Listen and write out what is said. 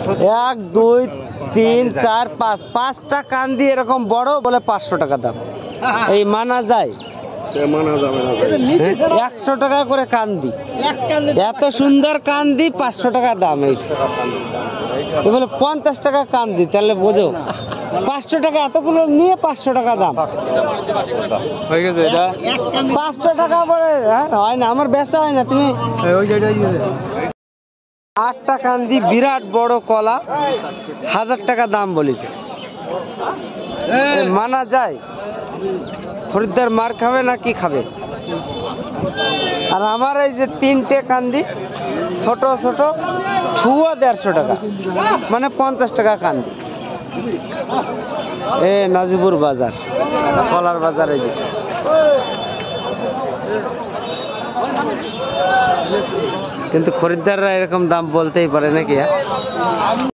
1 2 3 4 5 5টা কান্দি এরকম বড় বলে 500 টাকা দাম। এই মানা যায়? মানা যাবে না। 100 টাকা করে কান্দি, এত সুন্দর কান্দি 500 টাকা দাম। এই তো বলে 50 টাকা কান্দি, তাহলে বোঝো 500 টাকা এতগুলো নিয়ে 500 টাকা দাম হয়ে গেছে। এটা 500 টাকা বলে হয় না, আমার বেচা হয় না। তুমি 8টা কান্দি বিরাট বড় কলা 1000 টাকা দাম বলেছে। মানা যায়? খরিদ্দার মার খাবে না কি খাবে? আর আমার এই যে 3টে কান্দি ছোট ছোট ছুয়া 150 টাকা, মানে 50 টাকা কান্দি। নাজিপুর বাজার, কলার বাজার। এই যে কিন্তু খরিদ্দাররা এরকম দাম বলতেই পারে নাকি?